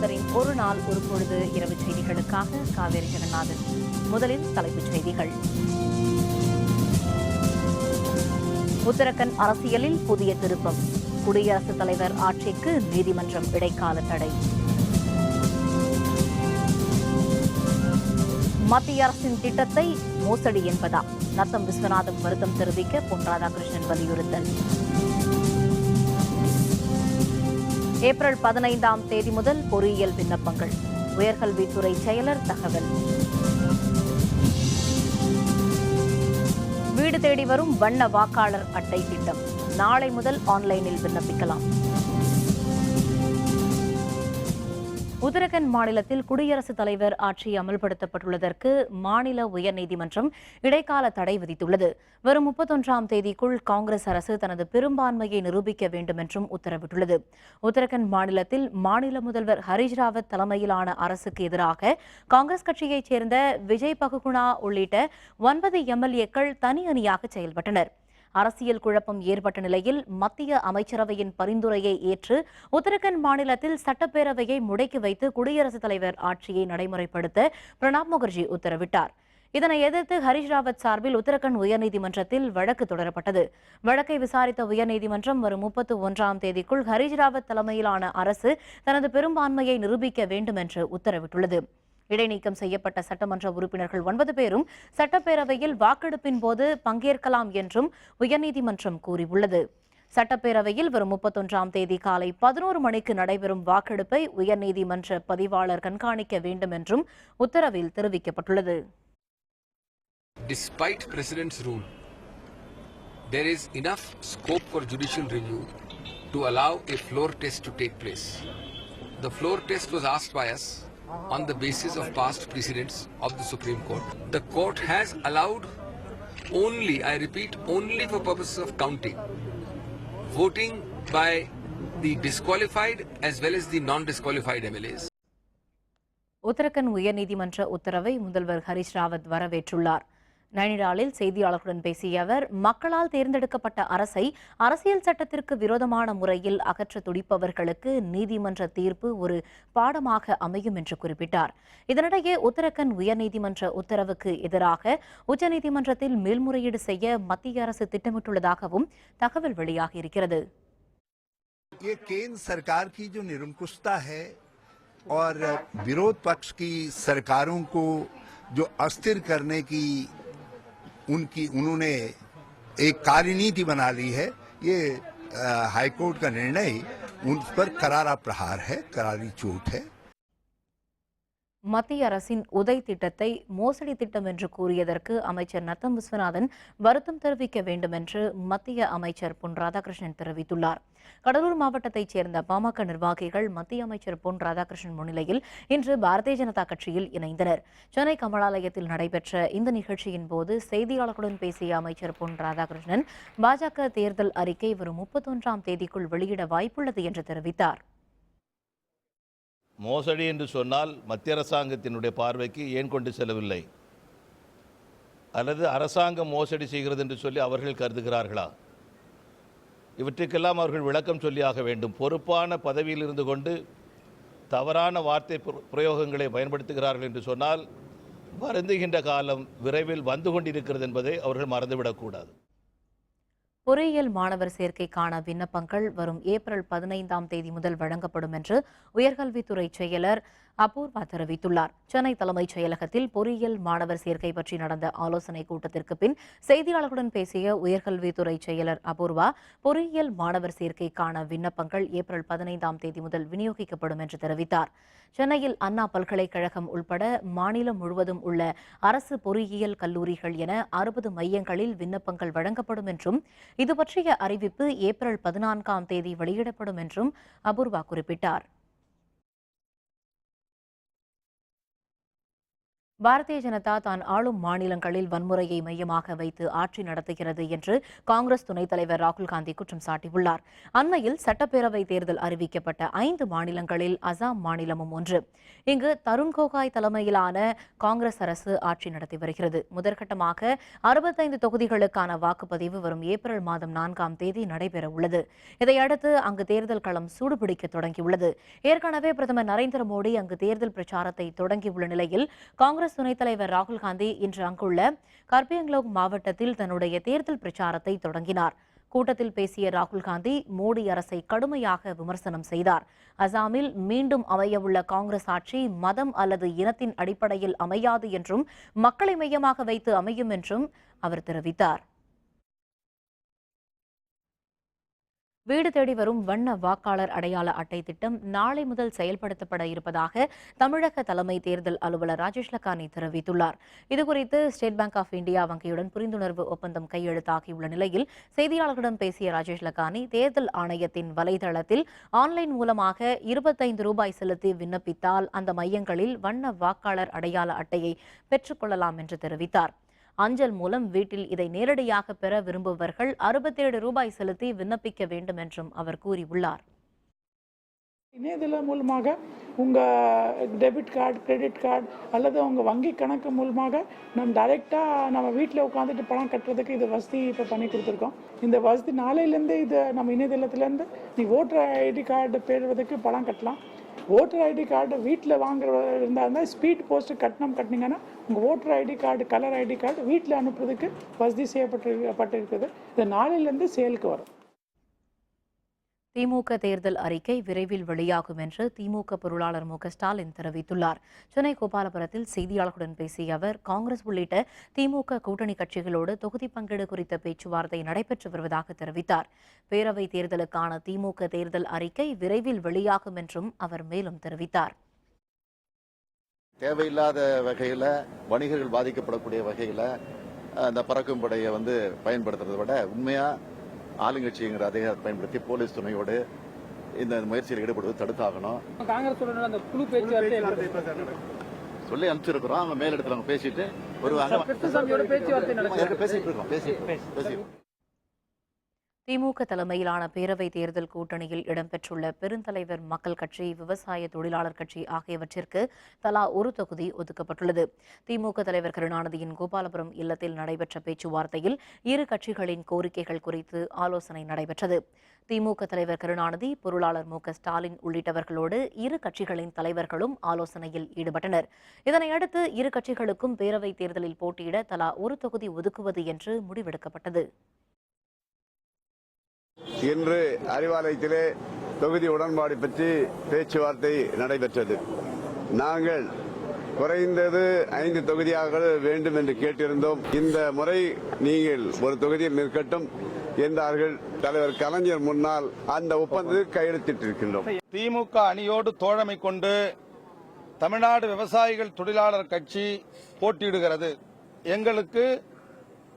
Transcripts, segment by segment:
பாரதத்தின் ஒரு நாள் ஒரு பொழுது இரவு செய்திகளுக்காக காவேரி ஜெகநாதன். முதலில் தலைப்புச் செய்திகள். உத்தரகண்ட் அரசியலில் புதிய திருப்பம். குடியரசுத் தலைவர் ஆட்சிக்கு நீதிமன்றம் இடைக்கால தடை. மத்திய அரசின் திட்டத்தை மோசடி என்பதா? நத்தம் விஸ்வநாதம் வருத்தம் தெரிவிக்க பொன் ராதாகிருஷ்ணன் வலியுறுத்தல். ஏப்ரல் 15ஆம் தேதி முதல் பொறியியல் விண்ணப்பங்கள். உயர்கல்வித்துறை செயலர் தகவல். வீடு தேடி வரும் வண்ண வாக்காளர் அட்டை திட்டம் நாளை முதல் ஆன்லைனில் விண்ணப்பிக்கலாம். உத்தரகண்ட் மாநிலத்தில் குடியரசுத் தலைவர் ஆட்சி அமல்படுத்தப்பட்டுள்ளதற்கு மாநில உயர்நீதிமன்றம் இடைக்கால தடை விதித்துள்ளது. வரும் 31ஆம் தேதிக்குள் காங்கிரஸ் அரசு தனது பெரும்பான்மையை நிரூபிக்க வேண்டும் என்றும் உத்தரவிட்டுள்ளது. உத்தரகண்ட் மாநிலத்தில் மாநில முதல்வர் ஹரிஷ் ராவத் தலைமையிலான அரசுக்கு எதிராக காங்கிரஸ் கட்சியைச் சேர்ந்த விஜய் பகுகுணா உள்ளிட்ட 9 எம்எல்ஏக்கள் தனி அணியாக செயல்பட்டனர். அரசியல் குழப்பம் ஏற்பட்ட நிலையில் மத்திய அமைச்சரவையின் பரிந்துரையை ஏற்று உத்தரகண்ட் மாநிலத்தில் சட்டப்பேரவையை முடக்கி வைத்து குடியரசுத் தலைவர் ஆட்சியை நடைமுறைப்படுத்த பிரணாப் முகர்ஜி உத்தரவிட்டார். இதனை எதிர்த்து ஹரிஷ் ராவத் சார்பில் உத்தரகண்ட் உயர்நீதிமன்றத்தில் வழக்கு தொடரப்பட்டது. வழக்கை விசாரித்த உயர்நீதிமன்றம் வரும் 31ஆம் தேதிக்குள் ஹரிஷ் ராவத் தலைமையிலான அரசு தனது பெரும்பான்மையை நிரூபிக்க வேண்டும் என்று உத்தரவிட்டுள்ளது. இடைநீக்கம் செய்யப்பட்ட சட்டமன்ற உறுப்பினர்கள் 9 பேரும் சட்டப்பேரவையில் வாக்கெடுப்பின் போது பங்கேற்கலாம் என்றும் உயர்நீதிமன்றம் கூறியுள்ளது. சட்டப்பேரவையில் வரும் 31ஆம் தேதி காலை 11 மணிக்கு நடைபெறும் வாக்கெடுப்பை உயர்நீதிமன்ற பதிவாளர் கண்காணிக்க வேண்டும் என்றும் உத்தரவில் தெரிவிக்கப்பட்டுள்ளது. Despite President's rule, there is enough scope for judicial review to allow a floor test to take place. The floor test was asked by us on the basis of past precedents of the Supreme Court. The court has allowed only, I repeat, only for purposes of counting, voting by the disqualified as well as the non-disqualified MLAs. Uttarakhand உயர்நீதிமன்ற உத்தரவை முதல்வர் ஹரிஷ் ராவத் வரவேற்றுள்ளார். நைனிடாலில் செய்தியாளர்களுடன் பேசிய அவர், மக்களால் தேர்ந்தெடுக்கப்பட்ட அரசை அரசியல் சட்டத்திற்கு விரோதமான முறையில் அகற்ற துடிப்பவர்களுக்கு நீதிமன்ற தீர்ப்பு ஒரு பாடமாக அமையும் என்று குறிப்பிட்டார். இதனிடையே உத்தரகண்ட் உயர்நீதிமன்ற உத்தரவுக்கு எதிராக உச்சநீதிமன்றத்தில் மேல்முறையீடு செய்ய மத்திய அரசு திட்டமிட்டுள்ளதாகவும் தகவல் வெளியாகியிருக்கிறது. ये केंद्र सरकार की जो निरंकुशता है और विरोध पक्ष की सरकारों को जो अस्थिर करने की उन्होंने एक कार्यनीति बना ली है, ये हाईकोर्ट का निर्णय उन पर करारा प्रहार है, करारी चोट है. மத்திய அரசின் உதய் திட்டத்தை மோசடி திட்டம் என்று கூறியதற்கு அமைச்சர் நத்தம் விஸ்வநாதன் வருத்தம் தெரிவிக்க வேண்டும் என்று மத்திய அமைச்சர் பொன் ராதாகிருஷ்ணன் தெரிவித்துள்ளார். கடலூர் மாவட்டத்தைச் சேர்ந்த பாமக நிர்வாகிகள் மத்திய அமைச்சர் பொன் ராதாகிருஷ்ணன் முன்னிலையில் இன்று பாரதிய ஜனதா கட்சியில் இணைந்தனர். சென்னை கமலாலயத்தில் நடைபெற்ற இந்த நிகழ்ச்சியின் போது செய்தியாளர்களுடன் பேசிய அமைச்சர் பொன் ராதாகிருஷ்ணன், பாஜக தேர்தல் அறிக்கை வரும் 31ஆம் தேதிக்குள் வெளியிட வாய்ப்புள்ளது என்று தெரிவித்தார். மோசடி என்று சொன்னால் மத்திய அரசாங்கத்தினுடைய பார்வைக்கு ஏன் கொண்டு செல்லவில்லை, அல்லது அரசாங்கம் மோசடி செய்கிறது என்று சொல்லி அவர்கள் கருதுகிறார்களா? இவற்றுக்கெல்லாம் அவர்கள் விளக்கம் சொல்லியாக வேண்டும். பொறுப்பான பதவியில் இருந்து கொண்டு தவறான வார்த்தை பிரயோகங்களை பயன்படுத்துகிறார்கள் என்று சொன்னால் வருந்துகின்ற காலம் விரைவில் வந்து கொண்டிருக்கிறது என்பதை அவர்கள் மறந்துவிடக்கூடாது. பொறியியல் மாணவர் சேர்க்கைக்கான விண்ணப்பங்கள் வரும் ஏப்ரல் 15ஆம் தேதி முதல் வழங்கப்படும் என்று உயர்கல்வித்துறை செயலர் அபூர்வா தெரிவித்துள்ளார். சென்னை தலைமைச் செயலகத்தில் பொறியியல் மாணவர் சேர்க்கை பற்றி நடந்த ஆலோசனைக் கூட்டத்திற்கு பின் செய்தியாளர்களுடன் பேசிய உயர்கல்வித்துறை செயலர் அபூர்வா, பொறியியல் மாணவர் சேர்க்கைக்கான விண்ணப்பங்கள் ஏப்ரல் 15ஆம் தேதி முதல் விநியோகிக்கப்படும் என்று தெரிவித்தார். சென்னையில் அண்ணா பல்கலைக்கழகம் உள்பட மாநிலம் முழுவதும் உள்ள அரசு பொறியியல் கல்லூரிகள் என 60 மையங்களில் விண்ணப்பங்கள் வழங்கப்படும் என்றும் இது பற்றிய அறிவிப்பு ஏப்ரல் 14ஆம் தேதி வெளியிடப்படும் என்றும் அபூர்வா குறிப்பிட்டார். பாரதிய ஜனதா தான் ஆளும் மாநிலங்களில் வன்முறையை மையமாக வைத்து ஆட்சி நடத்துகிறது என்று காங்கிரஸ் துணைத் தலைவர் ராகுல் காந்தி குற்றம் சாட்டியுள்ளார். அண்மையில் சட்டப்பேரவை தேர்தல் அறிவிக்கப்பட்ட 5 மாநிலங்களில் அசாம் மாநிலமும் ஒன்று. இங்கு தருண் கோகாய் தலைமையிலான காங்கிரஸ் அரசு ஆட்சி நடத்தி வருகிறது. முதற்கட்டமாக 65 தொகுதிகளுக்கான வாக்குப்பதிவு வரும் ஏப்ரல் மாதம் 4ஆம் தேதி நடைபெற உள்ளது. இதையடுத்து அங்கு தேர்தல் களம் சூடுபிடிக்க தொடங்கியுள்ளது. ஏற்கனவே பிரதமர் நரேந்திர மோடி அங்கு தேர்தல் பிரச்சாரத்தை தொடங்கியுள்ள நிலையில் காங்கிரஸ் துணைத் தலைவர் ராகுல் காந்தி இன்று அங்குள்ள கர்பியங்லோங் மாவட்டத்தில் தன்னுடைய தேர்தல் பிரச்சாரத்தை தொடங்கினார். கூட்டத்தில் பேசிய ராகுல் காந்தி மோடி அரசை கடுமையாக விமர்சனம் செய்தார். அசாமில் மீண்டும் அமையவுள்ள காங்கிரஸ் ஆட்சி மதம் அல்லது இனத்தின் அடிப்படையில் அமையாது என்றும் மக்களை மையமாக வைத்து அமையும் என்றும் அவர் தெரிவித்தார். வீடு தேடி வரும் வண்ண வாக்காளர் அடையாள அட்டை திட்டம் நாளை முதல் செயல்படுத்தப்பட இருப்பதாக தமிழக தலைமை தேர்தல் அலுவலர் ராஜேஷ் லக்கானி தெரிவித்துள்ளார். இதுகுறித்து ஸ்டேட் பேங்க் ஆஃப் இந்தியா வங்கியுடன் புரிந்துணர்வு ஒப்பந்தம் கையெழுத்தாகியுள்ள நிலையில் செய்தியாளர்களிடம் பேசிய ராஜேஷ் லக்கானி, தேர்தல் ஆணையத்தின் வலைதளத்தில் ஆன்லைன் மூலமாக ₹25 செலுத்தி விண்ணப்பித்தால் அந்த மையங்களில் வண்ண வாக்காளர் அடையாள அட்டையை பெற்றுக்கொள்ளலாம் என்று தெரிவித்தார். அஞ்சல் மூலம் வீட்டில் இதை நேரடியாக பெற விரும்புபவர்கள் ₹67 செலுத்தி விண்ணப்பிக்க வேண்டும் என்றும் அவர் கூறியுள்ளார். இணையதளம் மூலமாக உங்கள் டெபிட் கார்டு, கிரெடிட் கார்டு அல்லது உங்கள் வங்கி கணக்கு மூலமாக நம்ம வீட்டில் உட்காந்துட்டு பணம் கட்டுறதுக்கு இது வசதி இப்போ பண்ணி கொடுத்துருக்கோம். இந்த வசதி நாளையிலேருந்து இதை நம்ம இணையதளத்துலேருந்து நீ ஓட்டர் ஐடி கார்டு பெறுவதற்கு பணம் கட்டலாம். ஓட்டர் ஐடி கார்டு வீட்டில் வாங்குறதா இருந்தால் ஸ்பீட் போஸ்ட்டு கட்டினீங்கன்னா உங்கள் voter ID card, colour ID card வீட்டில் அனுப்புறதுக்கு வசதி செய்யப்பட்டிருக்குது. இது நாளையிலேருந்து செயலுக்கு வரும். திமுக தேர்தல் அறிக்கை விரைவில் வெளியாகும் என்று திமுக பொருளாளர் மு க ஸ்டாலின் தெரிவித்துள்ளார். சென்னை கோபாலபுரத்தில் செய்தியாளர்களுடன் பேசிய அவர், காங்கிரஸ் உள்ளிட்ட திமுக கூட்டணி கட்சிகளோடு தொகுதி பங்கீடு குறித்த பேச்சுவார்த்தை நடைபெற்று வருவதாக தெரிவித்தார். பேரவைத் தேர்தலுக்கான திமுக தேர்தல் அறிக்கை விரைவில் வெளியாகும் என்றும் அவர் மேலும் தெரிவித்தார். தேவையில்லாத வகையில் வணிகர்கள் பாதிக்கப்படக்கூடிய வகையில் அந்த பறக்கும் படையை பயன்படுத்துறதை விட உண்மையாக ஆளுங்கட்சிங்கிற அதிகாரத்தை பயன்படுத்தி போலீஸ் துணையோடு இந்த முயற்சியில் ஈடுபடுவது தடுத்தாகணும். காங்கிரஸ் குழு பேச்சுவார்த்தை சொல்லி அனுப்பிச்சிருக்கிறோம். அவங்க மேலிடத்துல அவங்க பேசிட்டு பேசிட்டு இருக்கோம். திமுக தலைமையிலான பேரவைத் தேர்தல் கூட்டணியில் இடம்பெற்றுள்ள பெருந்தலைவர் மக்கள் கட்சி, விவசாய தொழிலாளர் கட்சி ஆகியவற்றிற்கு தலா ஒரு தொகுதி ஒதுக்கப்பட்டுள்ளது. திமுக தலைவர் கருணாநிதியின் கோபாலபுரம் இல்லத்தில் நடைபெற்ற பேச்சுவார்த்தையில் இரு கட்சிகளின் கோரிக்கைகள் குறித்து ஆலோசனை நடைபெற்றது. திமுக தலைவர் கருணாநிதி, பொருளாளர் மு க ஸ்டாலின் உள்ளிட்டவர்களோடு இரு கட்சிகளின் தலைவர்களும் ஆலோசனையில் ஈடுபட்டனர். இதனையடுத்து இரு கட்சிகளுக்கும் பேரவைத் தேர்தலில் போட்டியிட தலா ஒரு தொகுதி ஒதுக்குவது என்று முடிவெடுக்கப்பட்டது. இன்று அறிவாலயத்திலே தொகுதி உடன்பாடு பற்றி பேச்சுவார்த்தை நடைபெற்றது. நாங்கள் குறைந்தது 5 தொகுதியாக வேண்டும் என்று கேட்டிருந்தோம். இந்த முறை நீங்கள் ஒரு தொகுதியில் நிற்கட்டும் என்றார்கள். தலைவர் கலைஞர் முன்னால் அந்த ஒப்பந்தத்தில் கையெழுத்திட்டிருக்கின்றோம். திமுக அணியோடு தோழமை கொண்டு தமிழ்நாடு விவசாயிகள் தொழிலாளர் கட்சி போட்டியிடுகிறது. எங்களுக்கு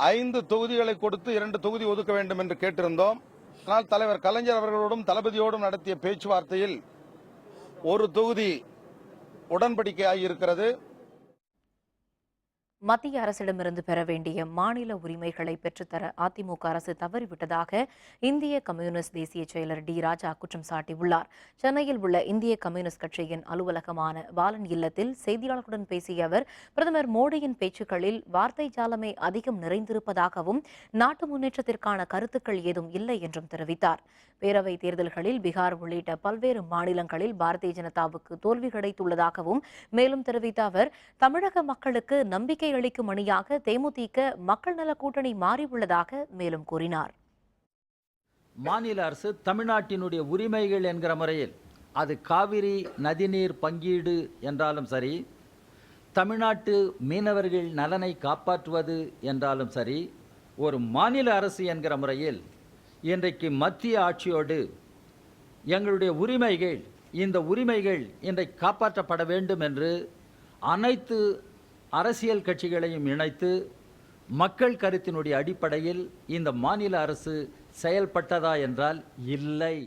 5 தொகுதிகளை கொடுத்து 2 தொகுதி ஒதுக்க வேண்டும் என்று கேட்டிருந்தோம். ஆனால் தலைவர் கலைஞர் அவர்களோடும் தளபதியோடும் நடத்திய பேச்சுவார்த்தையில் ஒரு தொகுதி உடன்படிக்கையாகியிருக்கிறது. மத்திய அரசிடமிருந்து பெற வேண்டிய மாநில உரிமைகளை பெற்றுத்தர அதிமுக அரசு தவறிவிட்டதாக இந்திய கம்யூனிஸ்ட் தேசிய செயலர் டி ராஜா குற்றம் சாட்டியுள்ளார். சென்னையில் உள்ள இந்திய கம்யூனிஸ்ட் கட்சியின் அலுவலகமான பாலன் இல்லத்தில் செய்தியாளர்களுடன் பேசிய அவர், பிரதமர் மோடியின் பேச்சுக்களில் வார்த்தை ஜாலமே அதிகம் நிறைந்திருப்பதாகவும் நாட்டு முன்னேற்றத்திற்கான கருத்துக்கள் ஏதும் இல்லை என்றும் தெரிவித்தார். பேரவைத் தேர்தல்களில் பீகார் உள்ளிட்ட பல்வேறு மாநிலங்களில் பாரதிய ஜனதாவுக்கு தோல்வி கிடைத்துள்ளதாகவும் மேலும் தெரிவித்த அவர், தமிழக மக்களுக்கு நம்பிக்கை அளிக்கும் அணியாக தேமுதிக மக்கள் நல கூட்டணி மாறியுள்ளதாக மேலும் கூறினார். மாநில அரசு தமிழ்நாட்டினுடைய உரிமைகள் என்கிற முறையில் அது காவிரி நதிநீர் பங்கீடு என்றாலும் சரி, தமிழ்நாட்டு மீனவர்கள் நலனை காப்பாற்றுவது என்றாலும் சரி, ஒரு மாநில அரசு என்கிற முறையில் இன்றைக்கு மத்திய ஆட்சியோடு எங்களுடைய உரிமைகள், இந்த உரிமைகள் இன்றைக்கு காப்பாற்றப்பட வேண்டும் என்று அனைத்து அரசியல் கட்சிகளையும் இணைத்து மக்கள் கருத்தினுடைய அடிப்படையில் இந்த மாநில அரசு செயல்பட்டதா என்றால் இல்லை.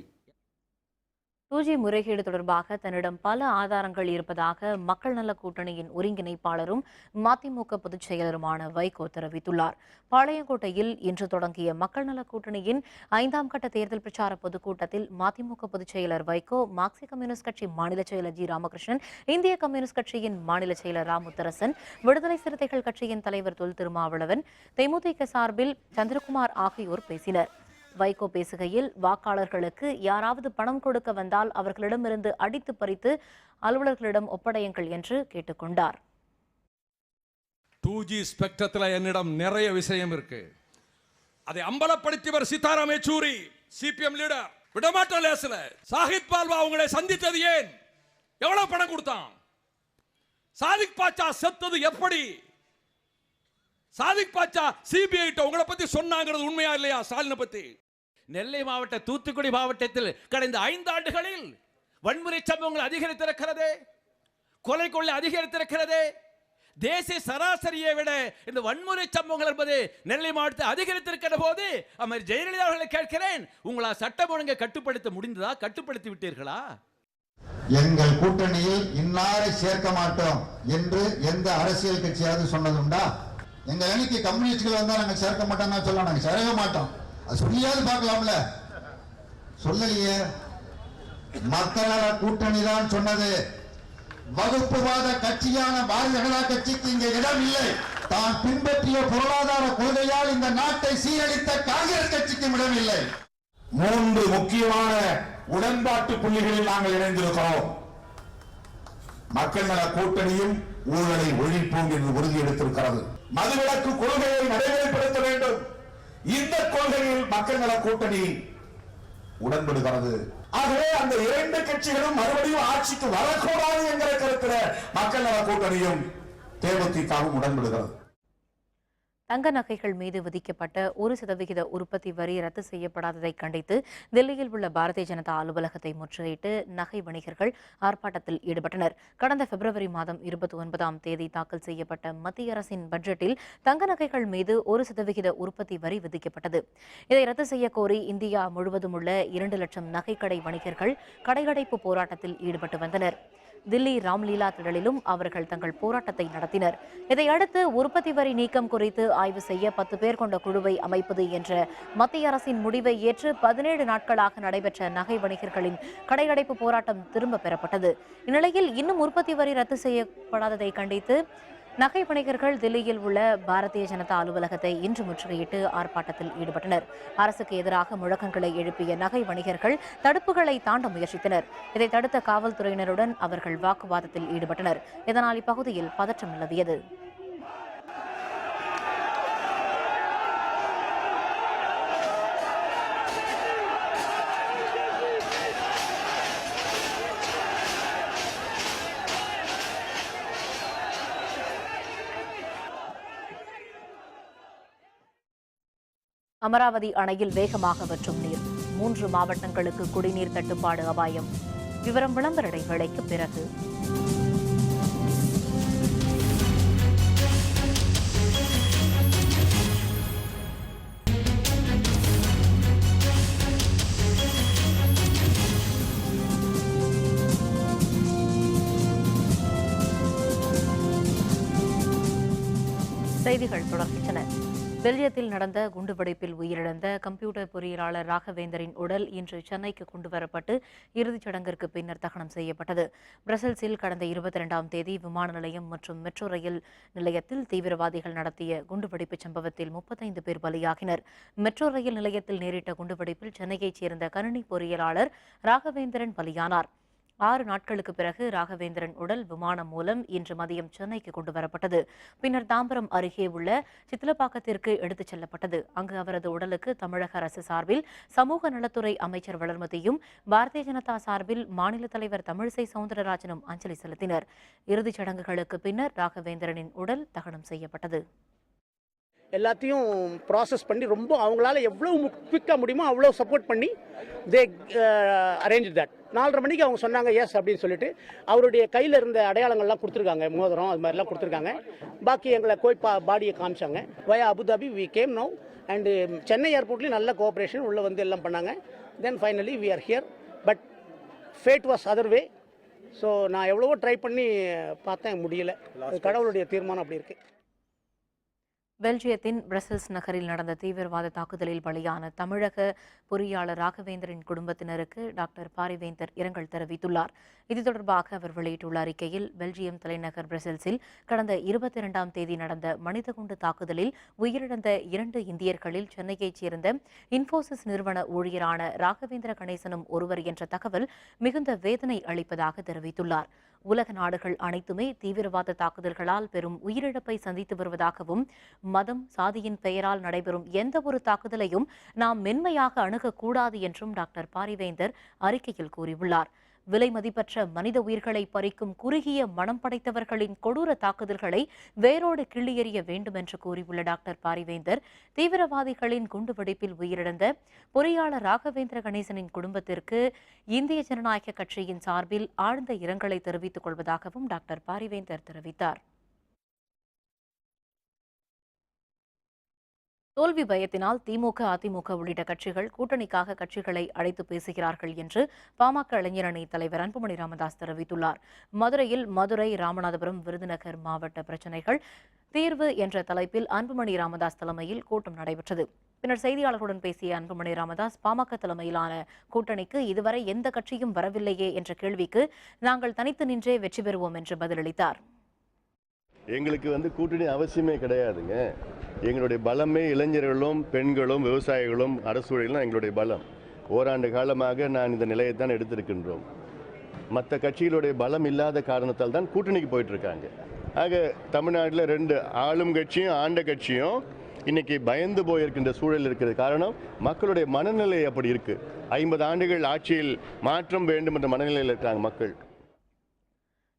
2G முறைகேடு தொடர்பாக தன்னிடம் பல ஆதாரங்கள் இருப்பதாக மக்கள் நல கூட்டணியின் ஒருங்கிணைப்பாளரும் மதிமுக பொதுச் செயலருமான வைகோ தெரிவித்துள்ளார். பாளையங்கோட்டையில் இன்று தொடங்கிய மக்கள் நல கூட்டணியின் 5ஆம் கட்ட தேர்தல் பிரச்சார பொதுக்கூட்டத்தில் மதிமுக பொதுச் செயலர் வைகோ, மார்க்சிஸ்ட் கம்யூனிஸ்ட் கட்சி மாநில செயலர் ஜி. ராமகிருஷ்ணன், இந்திய கம்யூனிஸ்ட் கட்சியின் மாநில செயலர் ரா. முத்தரசன், விடுதலை சிறுத்தைகள் கட்சியின் தலைவர் தொல் திருமாவளவன், தேமுதிக சார்பில் சந்திரகுமார் ஆகியோர் பேசினர். வைகோ பேசுகையில், வாக்காளர்களுக்கு யாராவது பணம் கொடுக்க வந்தால் அவர்களிடமிருந்து அடித்து பறித்து அலுவலர்களிடம் ஒப்படையுங்கள் என்று கேட்டுக்கொண்டார். 2G ஸ்பெக்ட்ரத்தில் என்னிடம் நிறைய விஷயம் இருக்கு. அதை அம்பலப்படுத்தியவர் சீதாராம் யெச்சூரி, சிபிஎம் லீடர். விடமாட்ட லேசில சாஹித் பால்வா உங்களை சந்தித்தது ஏன்? எவ்வளவு பணம் கொடுத்தான்? சாதிக் பாட்சா செத்தது எப்படி? சாதிக் பாட்சா சிபிஐ உங்களை பத்தி சொன்னாங்கிறது உண்மையா இல்லையா? ஸ்டாலினை பத்தி. நெல்லை மாவட்ட, தூத்துக்குடி மாவட்டத்தில் கடந்த 5 ஆண்டுகளில் வன்முறை சம்பவங்கள் அதிகரித்திருக்கிறது, கொலை கொள்ளை அதிகரித்திருக்கிறது. தேசிய சராசரியை விட இந்த வன்முறை சம்பவங்கள் என்பது நெல்லை மாவட்டத்தில் அதிகரித்திருக்கிற போது அமர் ஜெயலலிதா அவர்களை கேட்கிறேன், உங்களால் சட்டம் ஒழுங்கை கட்டுப்படுத்த முடிந்ததா? கட்டுப்படுத்தி விட்டீர்களா? எங்கள் கூட்டணியில் இன்னாரை சேர்க்க மாட்டோம் என்று எந்த அரசியல் கட்சியாவது சொன்னதுண்டா? எங்க அணிக்கு கம்யூனிஸ்ட்கள் வந்தா நாங்க சேர்க்க மாட்டோம் சொல்லலாம், நாங்க சேர மாட்டோம். அது சொல்லியாவது பார்க்கலாம்ல, சொல்லலையே. மக்கள் நல கூட்டணி தான் சொன்னது. வகுப்புவாத கட்சியான பாரதிய ஜனதா கட்சிக்கு இங்கே இடம் இல்லை. தான் பின்பற்றிய பொருளாதார கொள்கையால் இந்த நாட்டை சீரழித்த காங்கிரஸ் கட்சிக்கும் இடமில்லை. 3 முக்கியமான உடன்பாட்டு புள்ளிகளில் நாங்கள் இணைந்திருக்கிறோம். மக்கள் நல கூட்டணியும் ஊழலை ஒழிப்போம் என்று உறுதி எடுத்திருக்கிறது. மதுவிலக்கு கொள்கையை நடைமுறைப்படுத்த வேண்டும். இந்த கொள்கையில் மக்கள் நல கூட்டணி உடன்படுகிறது. ஆகவே அந்த 2 கட்சிகளும் மறுபடியும் ஆட்சிக்கு வரக்கூடாது என்கிற கருத்தில் மக்கள் நல கூட்டணியும் தேமுதிகவும் உடன்படுகிறது. தங்க நகைகள் மீது விதிக்கப்பட்ட 1% உற்பத்தி வரி ரத்து செய்யப்படாததை கண்டித்து தில்லியில் உள்ள பாரதிய ஜனதா அலுவலகத்தை முற்றுகையிட்டு நகை வணிகர்கள் ஆர்ப்பாட்டத்தில் ஈடுபட்டனர். கடந்த பிப்ரவரி மாதம் 29ஆம் தேதி தாக்கல் செய்யப்பட்ட மத்திய அரசின் பட்ஜெட்டில் தங்க நகைகள் மீது 1% உற்பத்தி வரி விதிக்கப்பட்டது. இதை ரத்து செய்ய கோரி இந்தியா முழுவதும் உள்ள 2 லட்சம் நகைக்கடை வணிகர்கள் கடையடைப்பு போராட்டத்தில் ஈடுபட்டு வந்தனர். தில்லி ராம்லீலா திடலிலும் அவர்கள் தங்கள் போராட்டத்தை நடத்தினர். இதையடுத்து உற்பத்தி வரி நீக்கம் குறித்து ஆய்வு செய்ய 10 பேர் கொண்ட குழுவை அமைப்பது என்ற மத்திய அரசின் முடிவை ஏற்று 17 நாட்களாக நடைபெற்ற நகை வணிகர்களின் கடையடைப்பு போராட்டம் திரும்ப பெறப்பட்டது. இந்நிலையில் இன்னும் உற்பத்தி வரி ரத்து செய்யப்படாததை கண்டித்து நகை வணிகர்கள் தில்லியில் உள்ள பாரதிய ஜனதா அலுவலகத்தை இன்று முற்றுகையிட்டு ஆர்ப்பாட்டத்தில் ஈடுபட்டனர். அரசுக்கு எதிராக முழக்கங்களை எழுப்பிய நகை வணிகர்கள் தடுப்புகளை தாண்ட முயற்சித்தனர். இதை தடுத்த காவல்துறையினருடன் அவர்கள் வாக்குவாதத்தில் ஈடுபட்டனர். இதனால் இப்பகுதியில் பதற்றம் நிலவியது. அமராவதி அணையில் வேகமாக வற்றும் நீர். 3 மாவட்டங்களுக்கு குடிநீர் தட்டுப்பாடு அபாயம். விவரம் விளம்பர இடைவேளைக்கு பிறகு. செய்திகள் தொடர்கின்றன. பெல்ஜியத்தில் நடந்த குண்டுவெடிப்பில் உயிரிழந்த கம்ப்யூட்டர் பொறியியலாளர் ராகவேந்தரின் உடல் இன்று சென்னைக்கு கொண்டுவரப்பட்டு இறுதிச் சடங்கிற்கு பின்னர் தகனம் செய்யப்பட்டது. பிரசல்ஸில் கடந்த 22ஆம் தேதி விமான நிலையம் மற்றும் மெட்ரோ ரயில் நிலையத்தில் தீவிரவாதிகள் நடத்திய குண்டுவெடிப்பு சம்பவத்தில் 35 பேர் பலியாகினர். மெட்ரோ ரயில் நிலையத்தில் நேரிட்ட குண்டுவெடிப்பில் சென்னையைச் சேர்ந்த கணினி பொறியியலாளர் ராகவேந்திரன் பலியானார். 6 நாட்களுக்கு பிறகு ராகவேந்திரன் உடல் விமானம் மூலம் இன்று மதியம் சென்னைக்கு கொண்டுவரப்பட்டது. பின்னர் தாம்பரம் அருகே உள்ள சித்தலப்பாக்கத்திற்கு எடுத்துச் செல்லப்பட்டது. அங்கு அவரது உடலுக்கு தமிழக அரசு சார்பில் சமூக நலத்துறை அமைச்சர் வளர்மதியும், பாரதிய ஜனதா சார்பில் மாநில தலைவர் தமிழிசை சவுந்தரராஜனும் அஞ்சலி செலுத்தினர். இறுதிச் சடங்குகளுக்கு பின்னர் ராகவேந்திரனின் உடல் தகனம் செய்யப்பட்டது. எல்லாத்தையும் ப்ராசஸ் பண்ணி ரொம்ப அவங்களால எவ்வளோ குவிக்காக முடியுமோ அவ்வளோ சப்போர்ட் பண்ணி தே அரேஞ்ச் தட். 4:30 மணிக்கு அவங்க சொன்னாங்க எஸ் அப்படின்னு சொல்லிட்டு அவருடைய கையில் இருந்த அடையாளங்கள்லாம் கொடுத்துருக்காங்க, மோதிரம் அது மாதிரிலாம் கொடுத்துருக்காங்க. பாக்கி எங்களை போய் பாடியை காமிச்சாங்க. Via Abu Dhabi we came now and Chennai ஏர்போர்ட்லேயும் நல்ல கோஆப்ரேஷன் உள்ளே வந்து எல்லாம் பண்ணாங்க. Then finally we are here. But fate was other way. So நான் எவ்வளவோ ட்ரை பண்ணி பார்த்தேன், முடியல. கடவுளுடைய தீர்மானம் அப்படி இருக்குது. பெல்ஜியத்தின் பிரசல்ஸ் நகரில் நடந்த தீவிரவாத தாக்குதலில் பலியான தமிழக பொறியாளர் ராகவேந்தரின் குடும்பத்தினருக்கு டாக்டர் பாரிவேந்தர் இரங்கல் தெரிவித்துள்ளார். இது தொடர்பாக அவர் வெளியிட்டுள்ள அறிக்கையில், பெல்ஜியம் தலைநகர் பிரசல்ஸில் கடந்த 22ஆம் தேதி நடந்த மனித குண்டு தாக்குதலில் உயிரிழந்த 2 இந்தியர்களில் சென்னையைச் சேர்ந்த இன்ஃபோசிஸ் நிறுவன ஊழியரான ராகவேந்திர கணேசனும் ஒருவர் என்ற தகவல் மிகுந்த வேதனை அளிப்பதாக தெரிவித்துள்ளார். உலக நாடுகள் அனைத்துமே தீவிரவாத தாக்குதல்களால் பெரும் உயிரிழப்பை சந்தித்து வருவதாகவும், மதம், சாதியின் பெயரால் நடைபெறும் எந்த ஒரு தாக்குதலையும் நாம் மென்மையாக அணுகக்கூடாது என்றும் டாக்டர் பாரிவேந்தர் அறிக்கையில் கூறியுள்ளார். விலை மதிப்பற்ற மனித உயிர்களை பறிக்கும் குறுகிய மனம் படைத்தவர்களின் கொடூர தாக்குதல்களை வேரோடு கிள்ளி எறிய வேண்டும் என்று கூறியுள்ள டாக்டர் பாரிவேந்தர், தீவிரவாதிகளின் குண்டுவெடிப்பில் உயிரிழந்த பொறியாளர் ராகவேந்திர கணேசனின் குடும்பத்திற்கு இந்திய ஜனநாயக கட்சியின் சார்பில் ஆழ்ந்த இரங்கலை தெரிவித்துக் கொள்வதாகவும் டாக்டர் பாரிவேந்தர் தெரிவித்தார். தோல்வி பயத்தினால் திமுக, அதிமுக உள்ளிட்ட கட்சிகள் கூட்டணிக்காக கட்சிகளை அழைத்து பேசுகிறார்கள் என்று பாமக இளைஞரணி தலைவர் அன்புமணி ராமதாஸ் தெரிவித்துள்ளார். மதுரையில் மதுரை, ராமநாதபுரம், விருதுநகர் மாவட்ட பிரச்சினைகள் தீர்வு என்ற தலைப்பில் அன்புமணி ராமதாஸ் தலைமையில் கூட்டம் நடைபெற்றது. பின்னர் செய்தியாளர்களுடன் பேசிய அன்புமணி ராமதாஸ், பாமக தலைமையிலான கூட்டணிக்கு இதுவரை எந்த கட்சியும் வரவில்லையே என்ற கேள்விக்கு நாங்கள் தனித்து நின்றே வெற்றி பெறுவோம் என்று பதிலளித்தார். எங்களுக்கு கூட்டணி அவசியமே கிடையாதுங்க. எங்களுடைய பலமே இளைஞர்களும், பெண்களும், விவசாயிகளும், அரசூழியலும் எங்களுடைய பலம். ஓராண்டு காலமாக நான் இந்த நிலையைத்தான் எடுத்திருக்கின்றோம். மற்ற கட்சிகளுடைய பலம் இல்லாத காரணத்தால் தான் கூட்டணிக்கு போயிட்டு இருக்காங்க. ஆக தமிழ்நாட்டில் 2 ஆளும் கட்சியும் ஆண்ட கட்சியும் இன்னைக்கு பயந்து போயிருக்கின்ற சூழல் இருக்கிறது. காரணம், மக்களுடைய மனநிலை அப்படி இருக்கு. 50 ஆண்டுகள் ஆட்சியில் மாற்றம் வேண்டும் என்ற மனநிலையில் இருக்காங்க மக்கள்.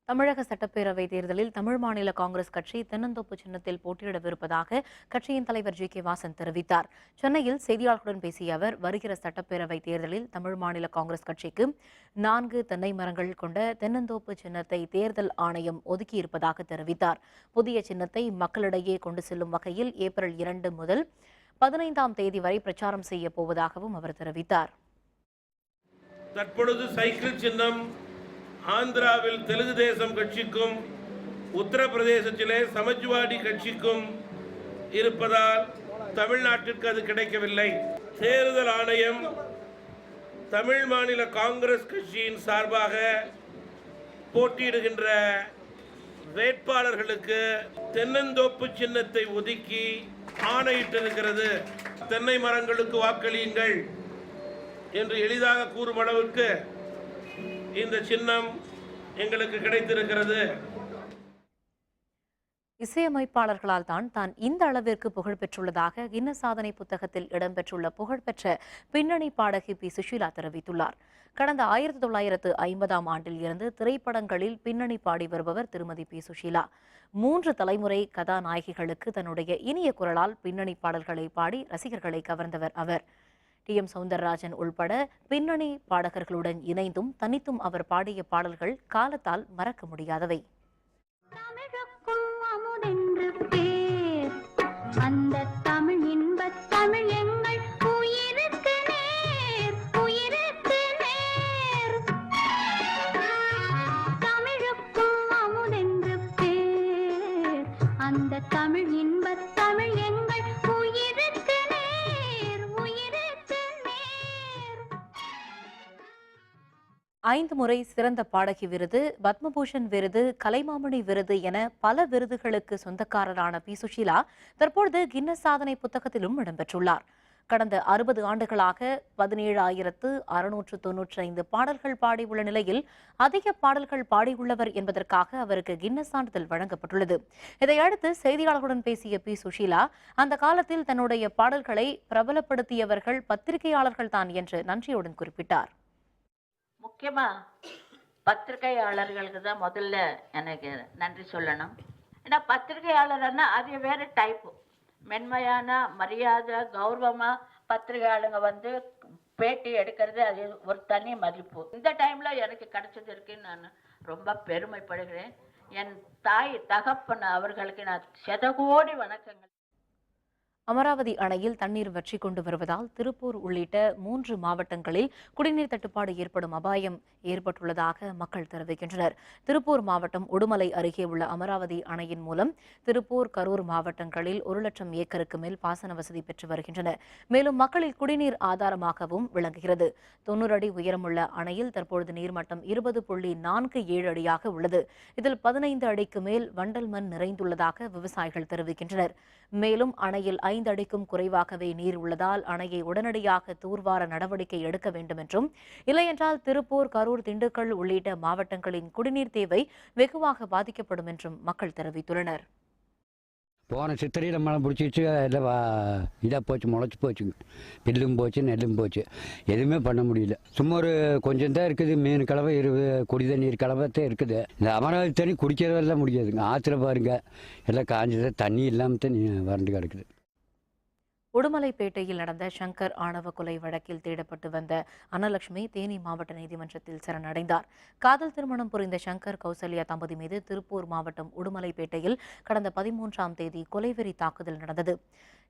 தமிழக சட்டப்பேரவை தேர்தலில் தமிழ் மாநில காங்கிரஸ் கட்சி தென்னந்தோப்பு சின்னத்தில் போட்டியிடவிருப்பதாக கட்சியின் தலைவர் ஜி.கே. வாசன் தெரிவித்தார். சென்னையில் செய்தியாளர்களுடன் பேசிய அவர், வருகிற சட்டப்பேரவை தேர்தலில் தமிழ் மாநில காங்கிரஸ் கட்சிக்கு 4 தென்னை மரங்கள் கொண்ட தென்னந்தோப்பு சின்னத்தை தேர்தல் ஆணையம் ஒதுக்கியிருப்பதாக தெரிவித்தார். புதிய சின்னத்தை மக்களிடையே கொண்டு செல்லும் வகையில் ஏப்ரல் 2 முதல் 15ஆம் தேதி வரை பிரச்சாரம் செய்ய போவதாகவும் அவர் தெரிவித்தார். தற்பொழுது சைக்கிள் சின்னம் ஆந்திராவில் தெலுங்கு தேசம் கட்சிக்கும், உத்தரப்பிரதேசத்திலே சமாஜ்வாடி கட்சிக்கும் இருப்பதால் தமிழ்நாட்டிற்கு அது கிடைக்கவில்லை. தேர்தல் ஆணையம் தமிழ் மாநில காங்கிரஸ் கட்சியின் சார்பாக போட்டியிடுகின்ற வேட்பாளர்களுக்கு தென்னந்தோப்பு சின்னத்தை ஒதுக்கி ஆணையிட்டிருக்கிறது. தென்னை மரங்களுக்கு வாக்களியுங்கள் என்று எளிதாக கூறும் அளவுக்கு இந்த சின்னம் எங்களுக்கு கிடைத்திருக்கிறது. இசையமைப்பாளர்களால் தான் இந்த அளவிற்கு புகழ் பெற்றுள்ளதாக கின்னஸ் சாதனை புத்தகத்தில் இடம்பெற்றுள்ள புகழ்பெற்ற பின்னணி பாடகி பி. சுஷீலா தெரிவித்துள்ளார். கடந்த 1950ஆம் ஆண்டில் இருந்து திரைப்படங்களில் பின்னணி பாடி வருபவர் திருமதி பி. சுஷீலா. 3 தலைமுறை கதாநாயகிகளுக்கு தன்னுடைய இனிய குரலால் பின்னணி பாடல்களை பாடி ரசிகர்களை கவர்ந்தவர் அவர். டி.எம். சௌந்தரராஜன் உள்பட பின்னணி பாடகர்களுடன் இணைந்தும் தனித்தும் அவர் பாடிய பாடல்கள் காலத்தால் மறக்க முடியாதவை. தமிழ் இன்பத் தமிழ் எங்கள் 5 முறை சிறந்த பாடகி விருது, பத்மபூஷன் விருது, கலைமாமணி விருது என பல விருதுகளுக்கு சொந்தக்காரரான பி. சுஷீலா தற்பொழுது கின்னஸ் சாதனை புத்தகத்திலும் இடம்பெற்றுள்ளார். கடந்த 60 ஆண்டுகளாக 17,695 பாடல்கள் பாடியுள்ள நிலையில் அதிக பாடல்கள் பாடியுள்ளவர் என்பதற்காக அவருக்கு கின்னஸ் சான்றிதழ் வழங்கப்பட்டுள்ளது. இதையடுத்து செய்தியாளர்களுடன் பேசிய பி. சுஷீலா, அந்த காலத்தில் தன்னுடைய பாடல்களை பிரபலப்படுத்தியவர்கள் பத்திரிகையாளர்கள் தான் என்று நன்றியுடன் குறிப்பிட்டார். முக்கியமா பத்திரிகையாளர்களுக்கு தான் முதல்ல எனக்கு நன்றி சொல்லணும். ஏன்னா பத்திரிகையாளர்னா அது வேற டைப்பு, மென்மையான மரியாதை கௌரவமா பத்திரிகையாளங்க வந்து பேட்டி எடுக்கிறது அது ஒரு தனி மதிப்பு. இந்த டைம்ல எனக்கு கிடைச்சது இருக்குன்னு நான் ரொம்ப பெருமைப்படுகிறேன். என் தாய் தகப்பன் அவர்களுக்கு நான் 100 கோடி வணக்கங்கள். அமராவதி அணையில் தண்ணீர் வற்றி கொண்டு வருவதால் திருப்பூர் உள்ளிட்ட 3 மாவட்டங்களில் குடிநீர் தட்டுப்பாடு ஏற்படும் அபாயம் ஏற்பட்டுள்ளதாக மக்கள் தெரிவிக்கின்றனர். திருப்பூர் மாவட்டம் உடுமலை அருகே உள்ள அமராவதி அணையின் மூலம் திருப்பூர், கரூர் மாவட்டங்களில் 1 லட்சம் ஏக்கருக்கு மேல் பாசன வசதி பெற்று வருகின்றன. மேலும் மக்களில் குடிநீர் ஆதாரமாகவும் விளங்குகிறது. 90 அடி உயரமுள்ள அணையில் தற்பொழுது நீர்மட்டம் 20.47 அடியாக உள்ளது. இதில் 15 அடிக்கு மேல் வண்டல் மண் நிறைந்துள்ளதாக விவசாயிகள் தெரிவிக்கின்றனர். மேலும் அணையில் 5 அடிக்கும் குறைவாகவே நீர் உள்ளதால் அணையை உடனடியாக தூர்வார நடவடிக்கை எடுக்க வேண்டும் என்றும், இல்லையென்றால் திருப்பூர், கரூர், திண்டுக்கல் உள்ளிட்ட மாவட்டங்களின் குடிநீர் தேவை வெகுவாக பாதிக்கப்படும் என்றும் மக்கள் தெரிவித்துள்ளனர். போன சித்திரையில் மழை பிடிச்சிச்சு, எல்லாம் இதாக போச்சு, முளைச்சி போச்சுங்க. பில்லும் போச்சு, நெல்லும் போச்சு, எதுவுமே பண்ண முடியல. சும்மா ஒரு கொஞ்சம் தான் இருக்குது, மீன் கலவை, குடி தண்ணீர் கலவை தான் இருக்குது. இந்த அமராவதி தண்ணி குடிக்கிறதெல்லாம் முடியாதுங்க. ஆற்றுல பாருங்க எல்லாம் காஞ்சது, தண்ணி இல்லாமல் தான் வறண்டு கிடக்குது. உடுமலைப்பேட்டையில் நடந்த சங்கர் ஆணவ கொலை வழக்கில் தேடப்பட்டு வந்த அன்னலட்சுமி தேனி மாவட்ட நீதிமன்றத்தில் சரணடைந்தார். காதல் திருமணம் புரிந்த சங்கர், கௌசல்யா தம்பதி மீது திருப்பூர் மாவட்டம் உடுமலைப்பேட்டையில் கடந்த 13ஆம் தேதி கொலைவெறி தாக்குதல் நடந்தது.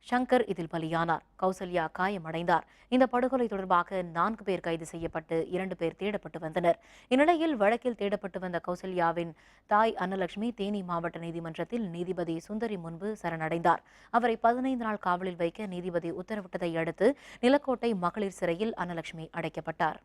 சங்கர் இதில் பலியானார். கௌசல்யா காயமடைந்தார். இந்த படுகொலை தொடர்பாக 4 பேர் கைது செய்யப்பட்டு 2 பேர் தேடப்பட்டு வந்தனர். இந்நிலையில் வழக்கில் தேடப்பட்டு வந்த கௌசல்யாவின் தாய் அன்னலட்சுமி தேனி மாவட்ட நீதிமன்றத்தில் நீதிபதி சுந்தரி முன்பு சரணடைந்தார். அவரை 15 நாள் காவலில் வைக்க நீதிபதி உத்தரவிட்டதை அடுத்து நிலக்கோட்டை மகளிர் சிறையில் அன்னலட்சுமி அடைக்கப்பட்டார்.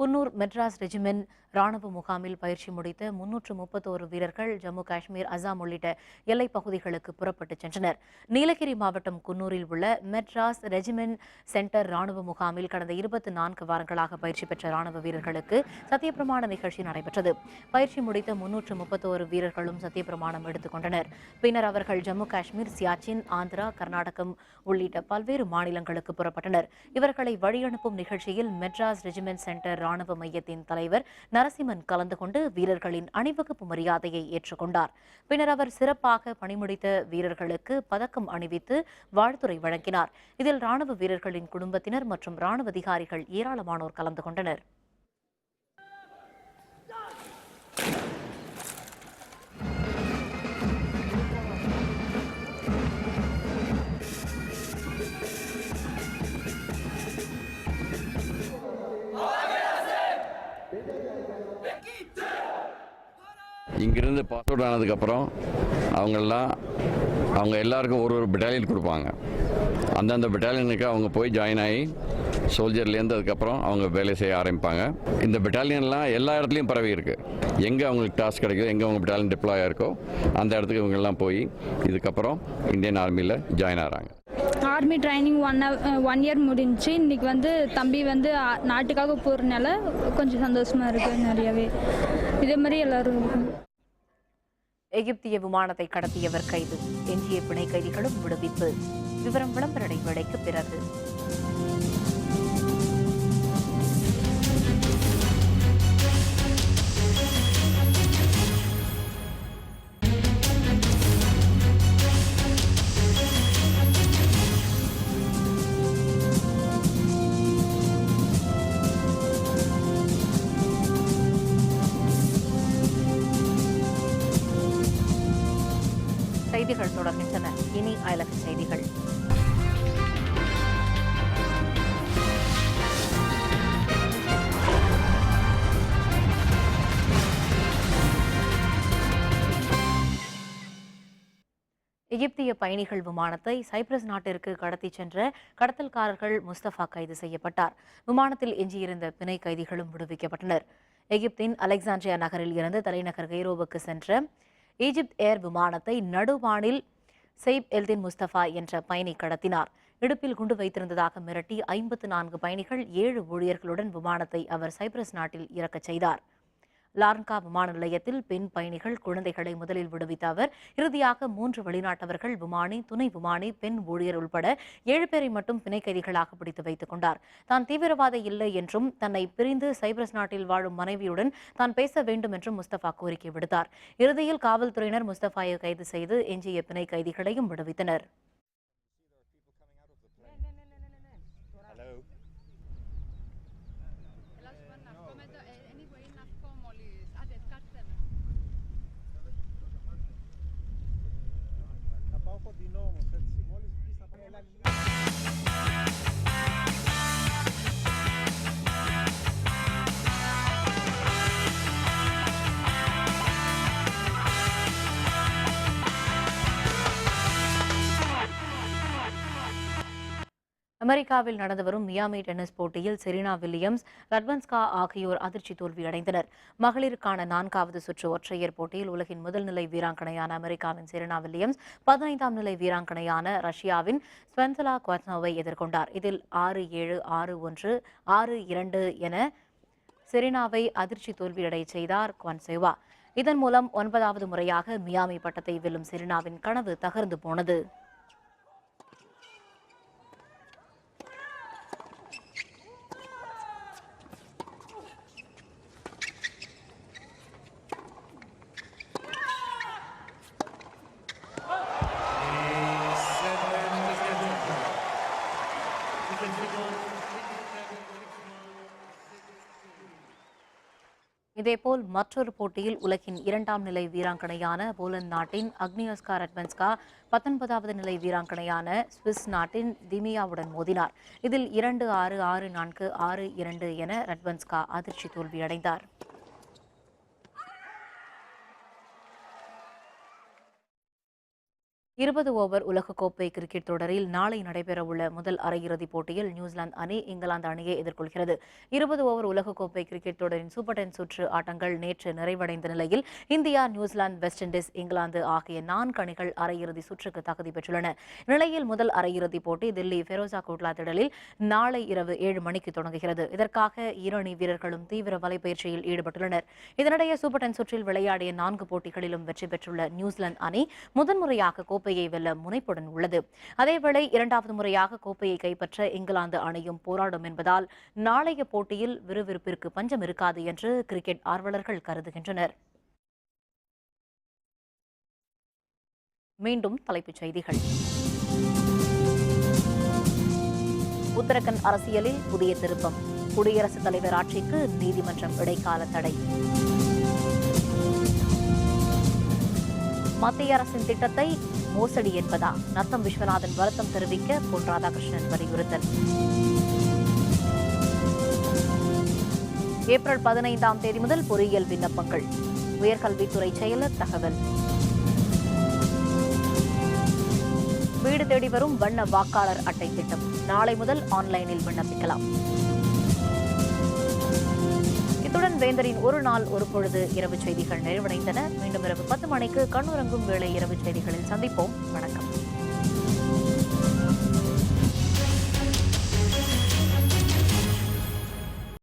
குன்னூர் மெட்ராஸ் ரெஜிமெண்ட் ராணுவ முகாமில் பயிற்சி முடித்த 331 வீரர்கள் ஜம்மு காஷ்மீர், அசாம் உள்ளிட்ட எல்லைப் பகுதிகளுக்கு புறப்பட்டுச் சென்றனர். நீலகிரி மாவட்டம் குன்னூரில் உள்ள மெட்ராஸ் ரெஜிமெண்ட் சென்டர் ராணுவ முகாமில் கடந்த 24 வாரங்களாக பயிற்சி பெற்ற ராணுவ வீரர்களுக்கு சத்தியப்பிரமாண நிகழ்ச்சி நடைபெற்றது. பயிற்சி முடித்த 331 வீரர்களும் சத்தியப்பிரமாணம் எடுத்துக் கொண்டனர். பின்னர் அவர்கள் ஜம்மு காஷ்மீர், சியாச்சின், ஆந்திரா, கர்நாடகம் உள்ளிட்ட பல்வேறு மாநிலங்களுக்கு புறப்பட்டனர். இவர்களை வழியனுப்பும் நிகழ்ச்சியில் மெட்ராஸ் ரெஜிமெண்ட் சென்டர் ராணுவ மையத்தின் தலைவர் நரசிம்மன் கலந்து கொண்டு வீரர்களின் அணிவகுப்பு மரியாதையை ஏற்றுக்கொண்டார். பின்னர் அவர் சிறப்பாக பணிமுடித்த வீரர்களுக்கு பதக்கம் அணிவித்து வாழ்த்துரை வழங்கினார். இதில் ராணுவ வீரர்களின் குடும்பத்தினர் மற்றும் ராணுவ அதிகாரிகள் ஏராளமானோர் கலந்து கொண்டனர். இங்கிருந்து பாஸ் அவுட் ஆனதுக்கப்புறம் அவங்க எல்லாருக்கும் ஒரு பெட்டாலியன் கொடுப்பாங்க. அந்தந்த பெட்டாலியனுக்கு அவங்க போய் ஜாயின் ஆகி சோல்ஜர்லேருந்து அதுக்கப்புறம் அவங்க வேலை செய்ய ஆரம்பிப்பாங்க. இந்த பெட்டாலியன்லாம் எல்லா இடத்துலையும் பரவி இருக்குது. எங்கே அவங்களுக்கு டாஸ்க் கிடைக்குதோ, எங்கே அவங்க பெட்டாலியன் டிப்ளாய் ஆயிருக்கோ அந்த இடத்துக்கு இவங்கெல்லாம் போய் இதுக்கப்புறம் இந்தியன் ஆர்மியில் ஜாயின் ஆகிறாங்க. ஆர்மி ட்ரைனிங் 1 இயர் முடிஞ்சு இன்னைக்கு தம்பி நாட்டுக்காக போகிறனால கொஞ்சம் சந்தோஷமா இருக்கு. நிறையவே இதே மாதிரி எல்லாரும். எகிப்திய விமானத்தை கடத்தியவர் கைது, எஞ்சிய பிணை கைதிகளும் விடுவிப்பு. விவரம் விளம்பர இடைவேளைக்கு பிறகு. செய்திகள் தொடர்கின்றன. இனி அயலக செய்திகள். எகிப்திய பயணிகள் விமானத்தை சைப்ரஸ் நாட்டிற்கு கடத்திச் சென்ற கடத்தல்காரர்கள் முஸ்தபா கைது செய்யப்பட்டார். விமானத்தில் எஞ்சியிருந்த பிணை கைதிகளும் விடுவிக்கப்பட்டனர். எகிப்தின் அலெக்சாண்ட்ரியா நகரில் இருந்து தலைநகர் கெய்ரோவுக்கு சென்ற ஈஜிப்ட் ஏர் விமானத்தை நடுவானில் செய்ப் எல்தின் முஸ்தபா என்ற பயணி கடத்தினார். இடுப்பில் குண்டு வைத்திருந்ததாக மிரட்டி 54 பயணிகள் 7 ஊழியர்களுடன் விமானத்தை அவர் சைப்ரஸ் நாட்டில் இறக்கச் செய்தார். லார்ன்கா விமான நிலையத்தில் பெண் பயணிகள், குழந்தைகளை முதலில் விடுவித்த அவர் இறுதியாக 3 வெளிநாட்டவர்கள், விமானி, துணை விமானி, பெண் ஊழியர் உள்பட 7 பேரை மட்டும் பிணை கைதிகளாக பிடித்து வைத்துக் கொண்டார். தான் தீவிரவாதி இல்லை என்றும் தன்னை பிரிந்து சைப்ரஸ் நாட்டில் வாழும் மனைவியுடன் தான் பேச வேண்டும் என்றும் முஸ்தபா கோரிக்கை விடுத்தார். இறுதியில் காவல்துறையினர் முஸ்தபாவை கைது செய்து எஞ்சிய பிணை கைதிகளையும் விடுவித்தனர். அமெரிக்காவில் நடந்து வரும் மியாமி டென்னிஸ் போட்டியில் செரீனா வில்லியம்ஸ், ரட்வன்ஸ்கா ஆகியோர் அதிர்ச்சி தோல்வியடைந்தனர். மகளிருக்கான 4வது சுற்று ஒற்றையர் போட்டியில் உலகின் முதல் நிலை வீராங்கனையான அமெரிக்காவின் செரீனா வில்லியம்ஸ் 15ஆம் நிலை வீராங்கனையான ரஷ்யாவின் ஸ்வென்சலா குவாட்னோவை எதிர்கொண்டார். இதில் 6-7, 6-1, 6-2 என செரீனாவை அதிர்ச்சி தோல்வியடை செய்தார் குவான்சேவா. இதன் மூலம் 9வது முறையாக மியாமி பட்டத்தை வெல்லும் செரீனாவின் கனவு தகர்ந்து போனது. இதேபோல் மற்றொரு போட்டியில் உலகின் 2ஆம் நிலை வீராங்கனையான போலந்து நாட்டின் அக்னியஸ்கா ரட்வன்ஸ்கா 19வது நிலை வீராங்கனையான சுவிஸ் நாட்டின் திமியாவுடன் மோதினார். இதில் 2-6, 6-4, 6-2 என ரட்வன்ஸ்கா அதிர்ச்சி தோல்வியடைந்தார். 20 ஓவர் உலகக்கோப்பை கிரிக்கெட் தொடரில் நாளை நடைபெறவுள்ள முதல் அரையிறுதிப் போட்டியில் நியூசிலாந்து அணி இங்கிலாந்து அணியை எதிர்கொள்கிறது. 20 ஓவர் உலகக்கோப்பை கிரிக்கெட் தொடரின் சூப்பர் 10 சுற்று ஆட்டங்கள் நேற்று நிறைவடைந்த நிலையில் India, New Zealand, west Indies, England ஆகிய 4 அணிகள் அரையிறுதி சுற்றுக்கு தகுதி பெற்றுள்ளன. இந்நிலையில் முதல் அரையிறுதிப் போட்டி தில்லி ஃபெரோசா கோட்லா திடலில் நாளை இரவு 7 மணிக்கு தொடங்குகிறது. இதற்காக இரு அணி வீரர்களும் தீவிர வலைப்பயிற்சியில் ஈடுபட்டுள்ளனர். இதனிடையே சூப்பர் 10 சுற்றில் விளையாடிய 4 போட்டிகளிலும் வெற்றி பெற்றுள்ள நியூசிலாந்து அணி முதன்முறையாக கோப்பையை வெல்ல முனைப்புடன் உள்ளது. அதேவேளை 2வது முறையாக கோப்பையை கைப்பற்ற இங்கிலாந்து அணியும் போராடும் என்பதால் நாளைய போட்டியில் விறுவிறுப்பிற்கு பஞ்சம் இருக்காது என்று கிரிக்கெட் ஆர்வலர்கள் கருதுகின்றனர். மீண்டும் தலைப்புச் செய்திகள். உத்தரகண்ட் அரசியலில் புதிய திருப்பம். குடியரசுத் தலைவர் ஆட்சிக்கு நீதிமன்றம் இடைக்கால தடை. மத்திய அரசின் திட்டத்தை மோசடி என்பதா? நத்தம் விஸ்வநாதன் வருத்தம் தெரிவிக்க பொன் ராதாகிருஷ்ணன் வலியுறுத்தல். ஏப்ரல் 15ஆம் தேதி முதல் பொறியியல் விண்ணப்பங்கள். உயர்கல்வித்துறை செயலர் தகவல். வீடு தேடி வரும் வண்ண வாக்காளர் அட்டை திட்டம் நாளை முதல் ஆன்லைனில் விண்ணப்பிக்கலாம். இத்துடன் வேந்தரின் ஒரு நாள் ஒரு பொழுது இரவு செய்திகள் நிறைவடைந்தன. மீண்டும் இரவு 10 மணிக்கு கண்ணுறங்கும் வேளை இரவு செய்திகளில் சந்திப்போம். வணக்கம்.